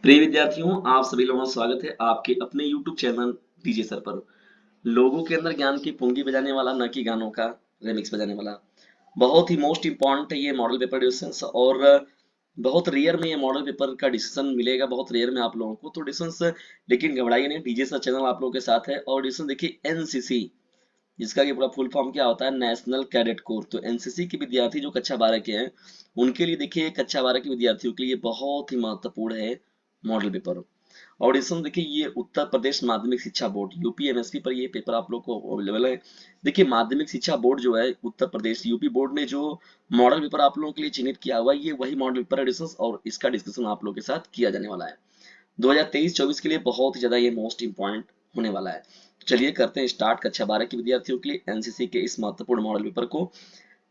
प्रिय विद्यार्थियों, आप सभी लोगों का स्वागत है आपके अपने YouTube चैनल डीजे सर पर। लोगों के अंदर ज्ञान की पूंगी बजाने वाला, न कि गानों का रिमिक्स बजाने वाला। बहुत ही मोस्ट इम्पॉर्टेंट है ये मॉडल पेपर डिस्कशंस, और बहुत रेयर में ये मॉडल पेपर का डिसीजन मिलेगा, बहुत रेयर में आप लोगों को तो डिसीजंस। लेकिन घबराइए नहीं, डीजे सर चैनल आप लोगों के साथ है। और डिसीजन देखिए, एनसीसी, जिसका कि पूरा फुल फॉर्म क्या होता है, नेशनल कैडेट कोर। तो एनसीसी के विद्यार्थी जो कक्षा 12 के हैं, उनके लिए देखिए कक्षा 12 के विद्यार्थियों के लिए बहुत ही महत्वपूर्ण है मॉडल पेपर। और इसमें देखिए, ये उत्तर प्रदेश माध्यमिक शिक्षा बोर्ड यूपीएमएसपी पर ये पेपर आप लोग को अवेलेबल है। देखिए, माध्यमिक शिक्षा बोर्ड जो है उत्तर प्रदेश यूपी बोर्ड ने जो मॉडल पेपर आप लोगों के लिए चिन्हित किया हुआ है, ये वही मॉडल पेपर एडिशन, और इसका डिस्कशन आप लोगों के साथ किया जाने वाला है 2023-24 के लिए। बहुत ही ज्यादा ये मोस्ट इंपॉर्टेंट होने वाला है। तो चलिए करते हैं स्टार्ट कक्षा 12 के विद्यार्थियों के लिए एनसीसी के इस महत्वपूर्ण मॉडल पेपर को।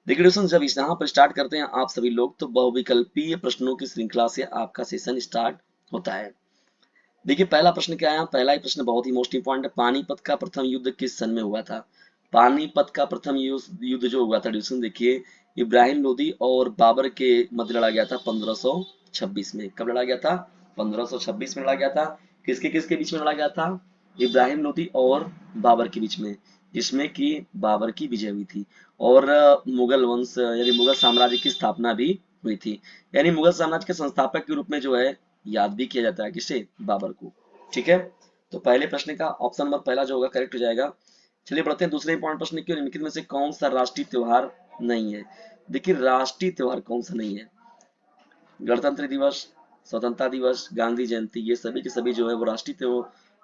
देखिए दोस्तों, जब इस यहाँ पर स्टार्ट करते हैं आप सभी लोग, तो बहुविकल्पीय प्रश्नों की श्रृंखला से आपका सेशन स्टार्ट होता है। देखिए, पहला प्रश्न क्या है, पहला ही प्रश्न बहुत ही मोस्ट इंपॉर्टेंट है। पानीपत का प्रथम युद्ध किस सन में हुआ था? पानीपत का प्रथम युद्ध जो हुआ था डिवीजन, देखिए, इब्राहिम लोदी और बाबर के मध्य लड़ा गया था 1526 में। कब लड़ा गया था? 1526 में लड़ा गया था। किसके किसके बीच में लड़ा गया था? इब्राहिम लोदी और बाबर के बीच में, जिसमें कि बाबर की विजय हुई थी। और मुगल वंश यानी मुगल साम्राज्य की स्थापना भी हुई थी। यानी मुगल साम्राज्य के संस्थापक के रूप में जो है याद भी किया जाता है किसे? बाबर को। ठीक है, तो पहले प्रश्न का ऑप्शन नंबर पहला जो होगा करेक्ट हो जाएगा। चलिए बढ़ते हैं दूसरे इंपॉर्टेंट प्रश्न की ओर। निम्नलिखित में से कौन सा राष्ट्रीय त्योहार नहीं है? देखिए, राष्ट्रीय त्योहार कौन सा नहीं है? गणतंत्र दिवस, स्वतंत्रता दिवस, गांधी जयंती, ये सभी के सभी जो है वो राष्ट्रीय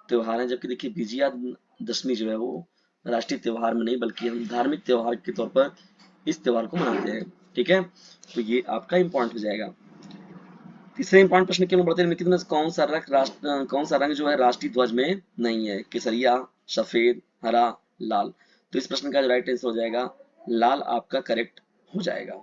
त्योहार हैं। जबकि देखिए, विजयादशमी जो है वो राष्ट्रीय त्योहार में नहीं, बल्कि हम धार्मिक त्योहार के तौर पर इस त्योहार को मनाते हैं। ठीक है, तो ये आपका इंपॉर्टेंट हो जाएगा। तीसरे इंपॉर्टेंट प्रश्न की ओर बढ़ते हैं। निम्नलिखित में से कौन सा रंग जो है राष्ट्रीय ध्वज में नहीं है? केसरिया, सफेद, हरा, लाल। तो इस प्रश्न का जो राइट आंसर हो जाएगा लाल, आपका करेक्ट हो जाएगा।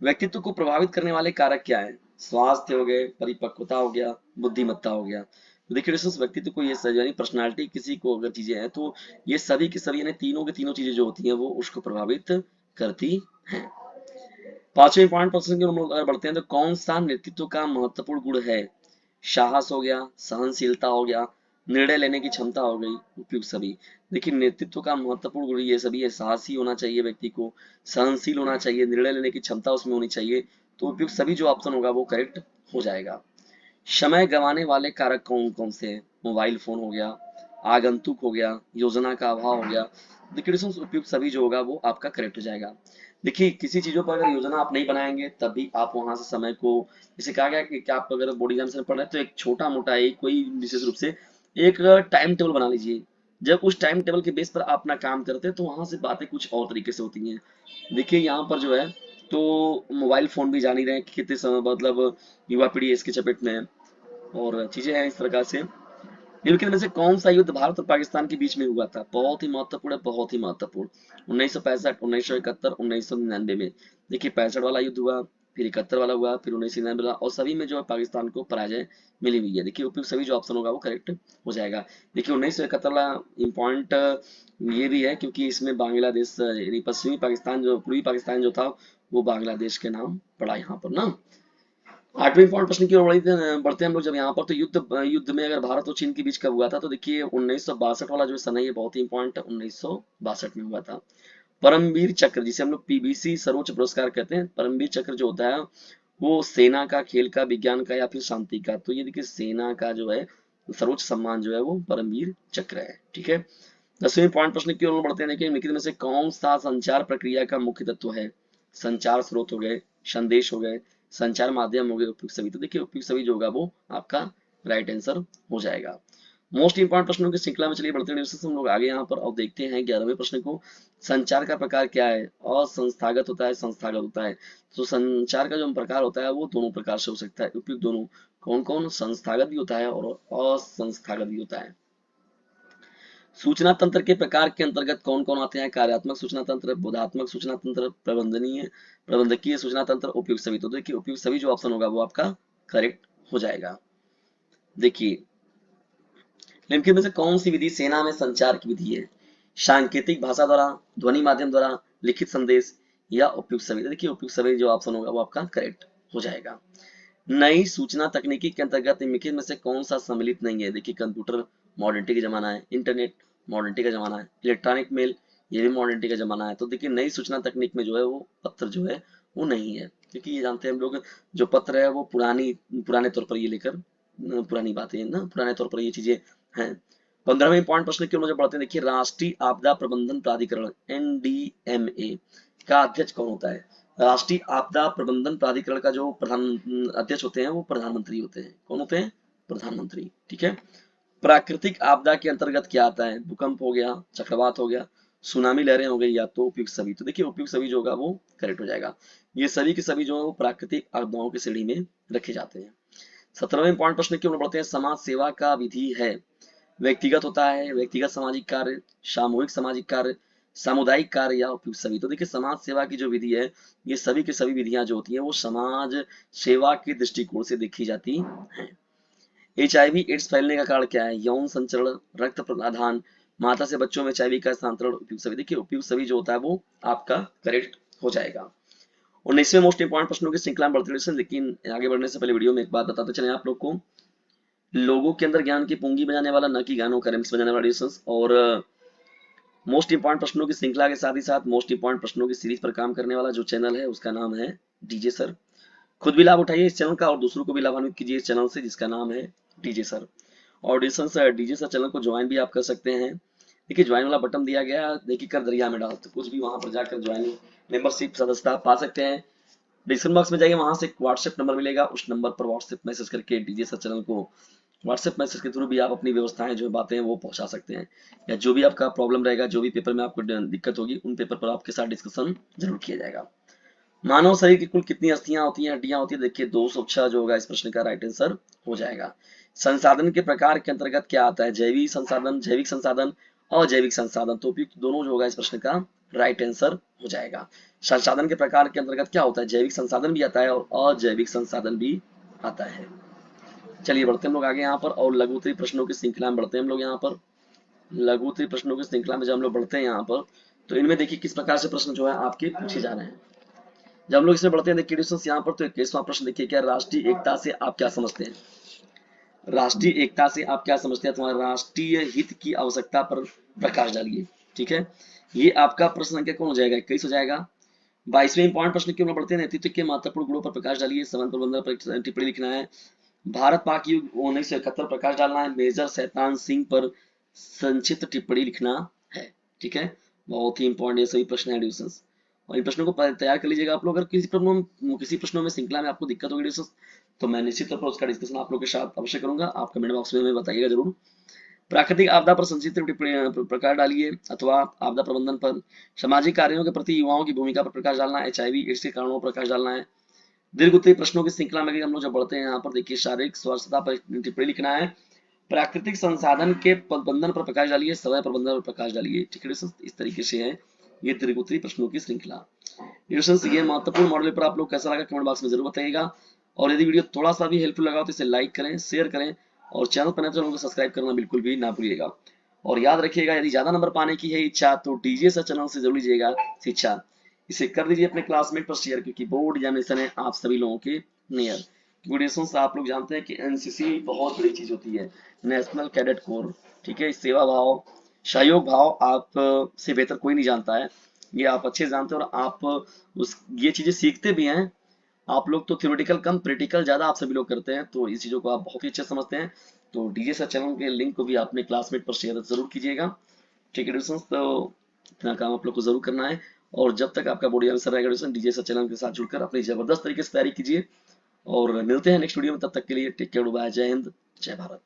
व्यक्तित्व को प्रभावित करने वाले कारक क्या है? स्वास्थ्य हो गए, परिपक्वता हो गया, बुद्धिमत्ता हो गया। तो देखिए दोस्तों, व्यक्तित्व को ये यानी पर्सनालिटी किसी को अगर चीजें हैं, तो ये सभी की सभी यानी तीनों की तीनों चीजें जो होती हैं वो उसको प्रभावित करती हैं। पांचवें पॉइंट प्रश्न की ओर बढ़ते हैं। तो कौन सा नेतृत्व का महत्वपूर्ण गुण है? साहस हो गया, सहनशीलता हो गया, निर्णय लेने की क्षमता हो गई, उपयुक्त सभी। देखिए, नेतृत्व का महत्वपूर्ण गुण ये सभी है। साहसी होना चाहिए व्यक्ति को, सहनशील होना चाहिए, निर्णय लेने की क्षमता उसमें होनी चाहिए। तो उपयुक्त सभी जो ऑप्शन होगा वो करेक्ट हो जाएगा। समय गंवाने वाले कारक कौन कौन से हैं? मोबाइल फोन हो गया, आगंतुक हो गया, योजना का अभाव हो गया। देखिए दोस्तों, उपयुक्त सभी जो होगा वो आपका करेक्ट हो जाएगा। देखिए, किसी चीजों पर अगर योजना आप नहीं बनाएंगे तभी आप वहां से समय को, जैसे कहा गया कि आप अगर बोर्ड एग्जाम से पढ़ रहे हैं तो एक छोटा मोटा एक कोई विशेष रूप से एक टाइम टेबल बना लीजिए। जब उस टाइम टेबल के बेस पर आप अपना काम करते हैं तो वहां से बातें कुछ और तरीके से होती हैं। देखिए, यहाँ पर जो है, तो मोबाइल फोन भी जान ही रहे हैं कि कितने समय मतलब युवा पीढ़ी इसके चपेट में है, और चीजें हैं इस प्रकार से। निम्नलिखित में से कौन सा युद्ध भारत और पाकिस्तान के बीच में हुआ था? बहुत ही महत्वपूर्ण है, बहुत ही महत्वपूर्ण। 1965, 1971, 1999 में। देखिए, 65 वाला युद्ध हुआ, फिर 71 वाला हुआ, फिर 1999 वाला, और सभी में जो है पाकिस्तान को पराजय मिली हुई है। देखिए, उपयुक्त सभी जो ऑप्शन होगा वो करेक्ट हो जाएगा। देखिए, 1971 वाला इम्पॉइंट ये भी है क्योंकि इसमें बांग्लादेश यानी पश्चिमी पाकिस्तान जो पूर्वी पाकिस्तान जो था वो बांग्लादेश के नाम पड़ा यहाँ पर ना। आठवें पॉइंट प्रश्न की ओर बढ़ते हैं हम लोग। जब यहाँ पर तो युद्ध में अगर भारत और चीन के बीच कब हुआ था? तो देखिए, 1962 वाला जो सन है ये बहुत ही इंपॉर्टेंट है, 1962 में हुआ था। परमवीर चक्र, जिसे हम लोग पीबीसी सर्वोच्च पुरस्कार कहते हैं, परमवीर चक्र जो होता है वो सेना का, खेल का, विज्ञान का या फिर शांति का। तो ये देखिए, सेना का जो है सर्वोच्च सम्मान जो है वो परमवीर चक्र है। ठीक है, 10वें पॉइंट प्रश्न की ओर बढ़ते हैं। देखिए, निम्नलिखित में से कौन सा संचार प्रक्रिया का मुख्य तत्व है? संचार स्रोत हो गए, संदेश हो गए, संचार माध्यम हो गए, उपयुक्त सभी। तो देखिए, उपयुक्त सभी जो होगा वो आपका राइट आंसर हो जाएगा। मोस्ट इंपॉर्टेंट प्रश्नों की श्रृंखला में चलिए बढ़ते हैं हम लोग आगे यहाँ पर। अब देखते हैं 11वें प्रश्न को। संचार का प्रकार क्या है? असंस्थागत होता है, संस्थागत होता है। तो संचार का जो प्रकार होता है वो दोनों प्रकार से हो सकता है, उपयुक्त दोनों। कौन कौन? संस्थागत भी होता है और असंस्थागत भी होता है। सूचना तंत्र के प्रकार के अंतर्गत कौन कौन आते हैं? कार्यात्मक सूचना तंत्र, बोधात्मक सूचना तंत्र, प्रबंधकीय सूचना तंत्र, उपयुक्त सभी। तो देखिए, उपयुक्त सभी जो ऑप्शन होगा वो आपका करेक्ट हो जाएगा। देखिए, निम्नलिखित में से कौन सी विधि सेना में संचार की विधि है? सांकेतिक भाषा द्वारा, ध्वनि माध्यम द्वारा, लिखित संदेश या उपयुक्त सभी। तो देखिए, उपयुक्त सभी जो ऑप्शन होगा वो आपका करेक्ट हो जाएगा। नई सूचना तकनीकी के अंतर्गत निम्नलिखित में से कौन सा सम्मिलित नहीं है? देखिए, कंप्यूटर मॉडर्निटी का जमाना है, इंटरनेट मॉडर्निटी का जमाना है, इलेक्ट्रॉनिक मेल ये भी मॉडर्निटी का जमाना है। तो देखिए, नई सूचना तकनीक में जो है वो पत्र जो है वो नहीं है, क्योंकि ये जानते हैं हम लोग, जो पत्र है वो पुराने तौर पर ये लेकर पुरानी बातें हैं ना, पुराने तौर पर ये चीजें हैं। 15वें पॉइंट प्रश्न की ओर मुझे बढ़ते हैं। देखिए, राष्ट्रीय आपदा प्रबंधन प्राधिकरण NDMA का अध्यक्ष कौन होता है? राष्ट्रीय आपदा प्रबंधन प्राधिकरण का जो प्रधान अध्यक्ष होते हैं वो प्रधानमंत्री होते हैं। कौन होते हैं? प्रधानमंत्री। ठीक है। प्राकृतिक आपदा के अंतर्गत क्या आता है? भूकंप हो गया, चक्रवात हो गया, सुनामी लहरें हो गई, या तो उपयुक्त सभी। तो देखिए, उपयुक्त सभी जो होगा वो करेक्ट हो जाएगा। ये सभी के सभी जो है वो प्राकृतिक आपदाओं की श्रेणी में रखे जाते हैं। 17वें पॉइंट प्रश्न की ओर बढ़ते हैं। समाज सेवा का विधि है? व्यक्तिगत होता है, व्यक्तिगत सामाजिक कार्य, सामूहिक सामाजिक कार्य, सामुदायिक कार्य, या उपयुक्त सभी। तो देखिए, समाज सेवा की जो विधि है, ये सभी की सभी विधियां जो होती हैं वो समाज सेवा के दृष्टिकोण से देखी जाती हैं। HIV एड्स फैलने का कारण क्या है? यौन संचरण, रक्त प्रदान, माता से बच्चों में HIV का स्थानांतरण, उपयुक्त सभी। देखिए, उपयुक्त सभी जो होता है वो आपका करेक्ट हो जाएगा। 19वें मोस्ट इंपॉर्टेंट प्रश्नों की श्रृंखला में बढ़ते हैं, लेकिन आगे बढ़ने से पहले वीडियो में एक बात बताते चले आप लोग को। लोगों के अंदर ज्ञान की पूंगी बजाने वाला, न कि गानों का रिमिक्स बजाने वाला डिस्टेंस, और मोस्ट इंपॉर्टेंट प्रश्नों की श्रृंखला के साथ ही साथ मोस्ट इंपॉर्टेंट प्रश्नों की सीरीज पर काम करने वाला जो चैनल है उसका नाम है डीजे सर। खुद भी लाभ उठाइए इस चैनल का और दूसरों को भी लाभान्वित कीजिए इस चैनल से जिसका नाम है डीजे सर। और डीजे सर चैनल को ज्वाइन भी आप कर सकते हैं। देखिए, ज्वाइन वाला बटन दिया गया, देखिए कर दरिया में डाल, तो कुछ भी वहां पर जाकर ज्वाइन मेंबरशिप सदस्यता पा सकते हैं। डिस्क्रिप्शन बॉक्स में जाइए, वहां से एक व्हाट्सएप नंबर मिलेगा, उस नंबर पर व्हाट्सएप मैसेज करके डीजे सर चैनल को व्हाट्सएप मैसेज के थ्रू भी आप अपनी व्यवस्थाएं जो बातें हैं वो पहुंचा सकते हैं, या जो भी आपका प्रॉब्लम रहेगा, जो भी पेपर में आपको दिक्कत होगी, उन पेपर पर आपके साथ डिस्कशन जरूर किया जाएगा। मानव शरीर की कुल कितनी अस्थियां होती हैं, हड्डियां होती है? देखिए, 206 जो होगा इस प्रश्न का राइट आंसर हो जाएगा। संसाधन के प्रकार के अंतर्गत क्या आता है? जैविक संसाधन, अजैविक संसाधन। तो उपयुक्त दोनों जो होगा इस प्रश्न का राइट आंसर हो जाएगा। संसाधन के प्रकार के अंतर्गत क्या होता है? जैविक संसाधन भी आता है और अजैविक संसाधन भी आता है। चलिए बढ़ते हम लोग आगे यहाँ पर, और लघु उत्तरीय प्रश्नों की श्रृंखला में बढ़ते हैं हम लोग यहाँ पर। लघु उत्तरीय प्रश्नों की श्रृंखला में जब हम लोग बढ़ते हैं यहाँ पर, तो इनमें देखिए किस प्रकार से प्रश्न जो है आपके पूछे जा रहे हैं। जब हम लोग इसमें बढ़ते हैं, देखिए क्वेश्चंस यहाँ पर, तो 21वां प्रश्न देखिए क्या, राष्ट्रीय एकता से आप क्या समझते हैं? राष्ट्रीय एकता से आप क्या समझते हैं? तुम्हारे राष्ट्रीय हित की आवश्यकता पर प्रकाश डालिए। ठीक है, ये आपका प्रश्न संख्या कौन हो जाएगा? 21 हो जाएगा। 22वें इंपॉर्टेंट प्रश्न की ओर बढ़ते हैं। नेतृत्व के महत्वपूर्ण गुणों पर प्रकाश डालिए। समय प्रबंधन पर टिप्पणी लिखना है। भारत पाक युद्ध 1971 प्रकाश डालना है। मेजर शैतान सिंह पर संक्षिप्त टिप्पणी लिखना है। ठीक है, बहुत ही इंपॉर्टेंट ये सभी प्रश्न है एडिशंस, और इन प्रश्नों को तैयार कर लीजिएगा आप लोग। अगर किसी प्रश्नों में श्रृंखला में आपको दिक्कत होगी एडिशंस, तो मैं निश्चित तौर पर उसका डिस्कशन आप लोग के साथ अवश्य करूंगा। आप कमेंट बॉक्स में हमें बताइएगा जरूर। प्राकृतिक आपदा पर संक्षिप्त टिप्पणी प्रकाश डालिए, अथवा आपदा प्रबंधन पर, सामाजिक कार्यों के प्रति युवाओं की भूमिका पर प्रकाश डालना है। HIV एड्स के कारणों पर प्रकाश डालना है। दीर्घ उत्तरीय प्रश्नों की श्रृंखला में हम लोग जब बढ़ते हैं यहाँ पर, देखिए शारीरिक स्वास्थ्यता पर टिप्पणी लिखना है। प्राकृतिक संसाधन के प्रबंधन पर प्रकाश डालिए। समय प्रबंधन पर प्रकाश डालिए। ठीक है, इस तरीके से है ये दीर्घ उत्तरीय प्रश्नों की श्रृंखला। ये महत्वपूर्ण मॉडल पर आप लोग कैसा लगा कमेंट बॉक्स में जरूर बताइएगा। और यदि वीडियो थोड़ा सा भी हेल्पफुल लगा तो इसे लाइक करें, शेयर करें, और चैनल पर नए चैनल को सब्सक्राइब करना बिल्कुल भी ना भूलिएगा। और याद रखिएगा, यदि ज्यादा नंबर पाने की है इच्छा तो डीजे सर चैनल से जरूर लीजिएगा शिक्षा। इसे कर दीजिए अपने क्लासमेट पर शेयर, क्योंकि बोर्ड एग्जामिनेशन है आप सभी लोगों के नियर। क्योंकि आप लोग जानते हैं कि NCC बहुत बड़ी चीज होती है, नेशनल कैडेट कोर। ठीक है, सेवा भाव, सहयोग भाव आप से बेहतर कोई नहीं जानता है, ये आप अच्छे से जानते हैं। और आप ये चीजें सीखते भी हैं। आप लोग तो थ्योरेटिकल कम प्रैक्टिकल ज्यादा आप सभी लोग करते हैं, तो इस चीजों को आप बहुत ही अच्छे समझते हैं। तो डीजे सर चैनल के लिंक को भी अपने क्लासमेट पर शेयर जरूर कीजिएगा। ठीक है दोस्तों, तो इतना काम आप लोग को जरूर करना है। और जब तक आपका बोर्ड आंसर रहेगा दोस्तों, डीजे सर चैनल के साथ जुड़कर अपनी जबरदस्त तरीके से तैयारी कीजिए। और मिलते हैं नेक्स्ट वीडियो में, तब तक के लिए टेक केयर, बाय, जय हिंद, जय भारत।